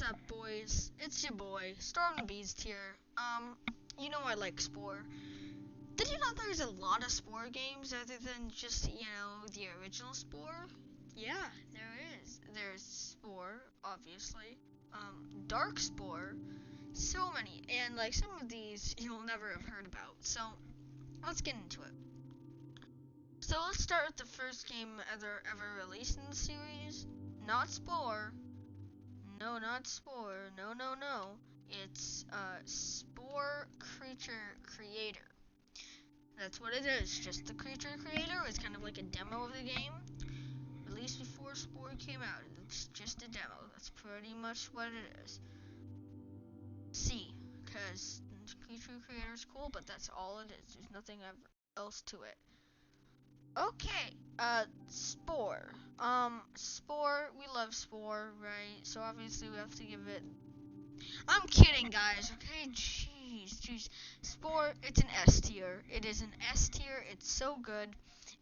up, boys? It's your boy, Storm the Beast here. You know I like Spore. Did you know there's a lot of Spore games other than just, the original Spore? Yeah, there is. There's Spore, obviously. Dark Spore. So many. And, some of these you'll never have heard about. So, let's get into it. So, let's start with the first game ever released in the series. Not Spore. No, not Spore. No. It's Spore Creator. That's what it is. Just the Creature Creator. It's kind of like a demo of the game. Released before Spore came out. It's just a demo. That's pretty much what it is. Because Creature Creator is cool, but that's all it is. There's nothing else to it. Okay, Spore. Spore, we love Spore, right? So obviously we have to give it... I'm kidding, guys, okay? Jeez. Spore, it's an S tier. It is an S tier. It's so good.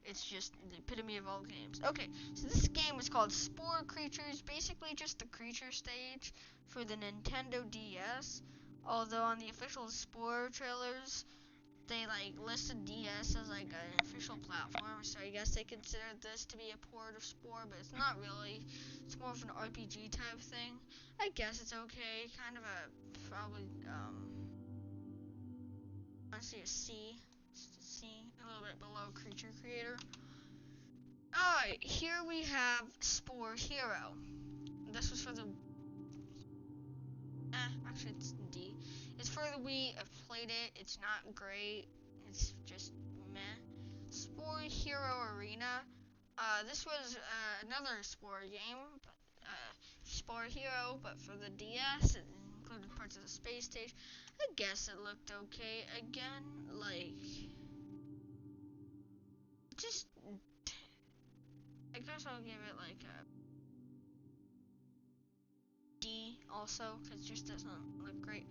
It's just the epitome of all games. Okay, so this game is called Spore Creatures. Basically just the creature stage for the Nintendo DS. Although on the official Spore trailers, they listed DS as an official platform, so I guess they considered this to be a port of Spore, but it's not really. It's more of an RPG type thing. I guess it's okay. Kind of a probably honestly a C. Just a C, a little bit below Creature Creator. Alright, here we have Spore Hero. This was for the actually it's D. It's for the Wii. I've played it. It's not great. It's just meh. Spore Hero Arena. This was another Spore game, but Spore Hero, but for the DS. It included parts of the space stage. I guess it looked okay. Again, just. I guess I'll give it a D also, because it just doesn't look great.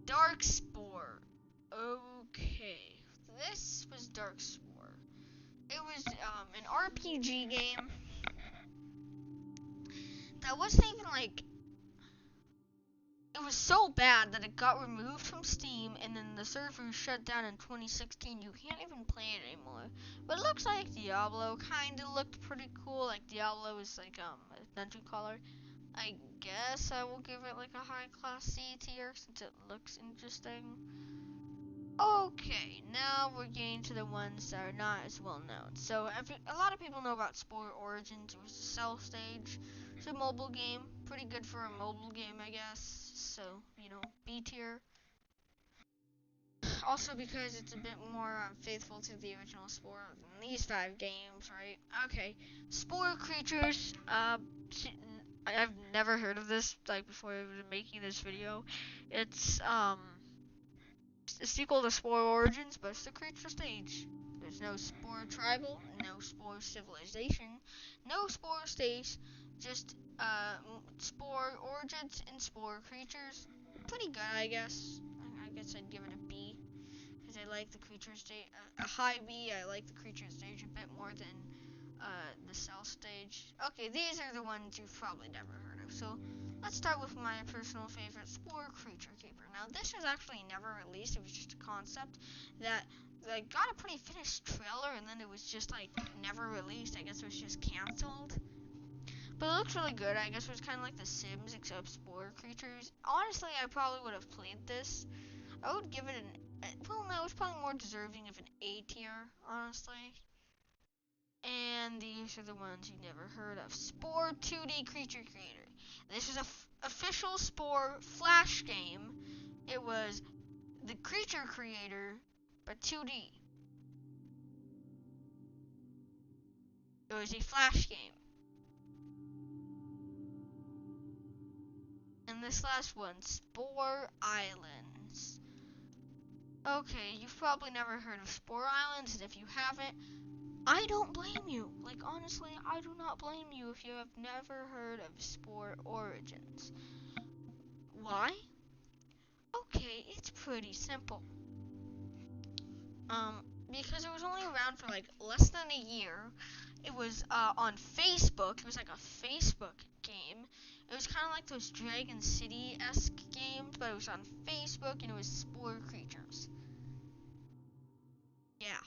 Dark Spore. Okay. This was Dark Spore. It was an RPG game that wasn't even it was so bad that it got removed from Steam, and then the server shut down in 2016. You can't even play it anymore. But it looks like Diablo. Kinda looked pretty cool. Diablo is a dungeon crawler. I guess I will give it a high class C tier since it looks interesting. Okay, now we're getting to the ones that are not as well known. So a lot of people know about Spore Origins. It was a cell stage. It's a mobile game. Pretty good for a mobile game, I guess. So, B tier. Also because it's a bit more faithful to the original Spore than these 5 games, right? Okay, Spore Creatures. I've never heard of this before I was making this video. It's a sequel to Spore Origins, but it's the creature stage. There's no Spore Tribal, no Spore Civilization, no Spore Stage, just Spore Origins and Spore Creatures. Pretty good, I guess. I guess I'd give it a B, because I like the creature stage. A high B. I like the creature stage a bit more than the cell stage. Okay, these are the ones you've probably never heard of. So let's start with my personal favorite, Spore Creature Keeper. Now this was actually never released. It was just a concept that got a pretty finished trailer, and then it was just never released. I guess it was just canceled. But it looks really good. I guess it was kind of like The Sims except Spore Creatures. Honestly, I probably would have played this. I would give it well, no, it's probably more deserving of an A tier, honestly. And these are the ones you never heard of. Spore 2D Creature Creator. This is a official Spore Flash game. It was the Creature Creator, but 2D. It was a Flash game. And this last one, Spore Islands. Okay, you've probably never heard of Spore Islands, and if you haven't, I don't blame you. Honestly, I do not blame you if you have never heard of Spore Origins. Why? Okay, it's pretty simple. Because it was only around for less than a year. It was on Facebook. It was a Facebook game, It was kind of like those Dragon City-esque games, but it was on Facebook, and it was Spore Creatures. Yeah.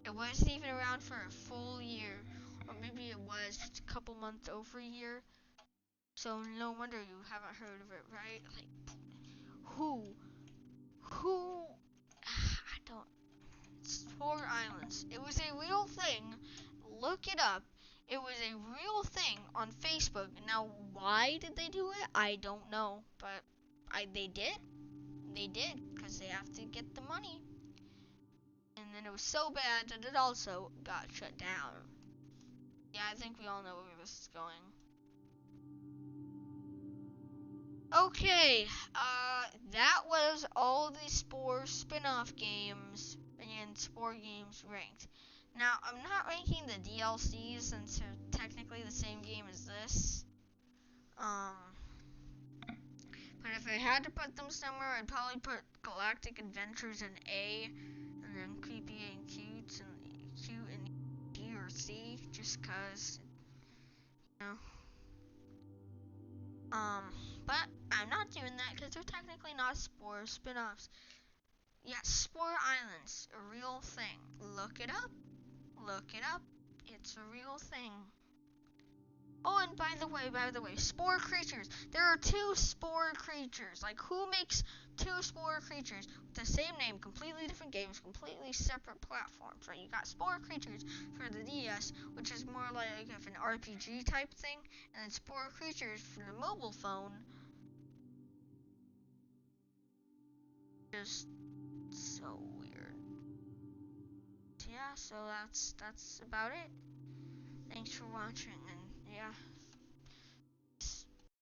It wasn't even around for a full year, or maybe it was just a couple months over a year. So no wonder you haven't heard of it, right? Like, who, I don't, Spore Islands. It was a real thing. Look it up. It was a real thing on Facebook. Now, why did they do it? I don't know, but they did. They did, because they have to get the money. And then it was so bad that it also got shut down. Yeah, I think we all know where this is going. Okay, that was all the Spore spin-off games and Spore games ranked. Now, I'm not ranking the DLCs since they're technically the same game as this. But if I had to put them somewhere, I'd probably put Galactic Adventures in A, and then Creepy and Cute in D or C, just cause, you know. But I'm not doing that because they're technically not Spore spin-offs. Yeah, Spore Islands, a real thing. Look it up. Look it up. It's a real thing. Oh, and by the way, Spore Creatures. There are 2 Spore Creatures. Like, who makes 2 Spore Creatures with the same name, completely different games, completely separate platforms, right? You got Spore Creatures for the DS, which is more like an RPG type thing, and then Spore Creatures for the mobile phone. Just so weird. Yeah, so that's about it. Thanks for watching, and yeah.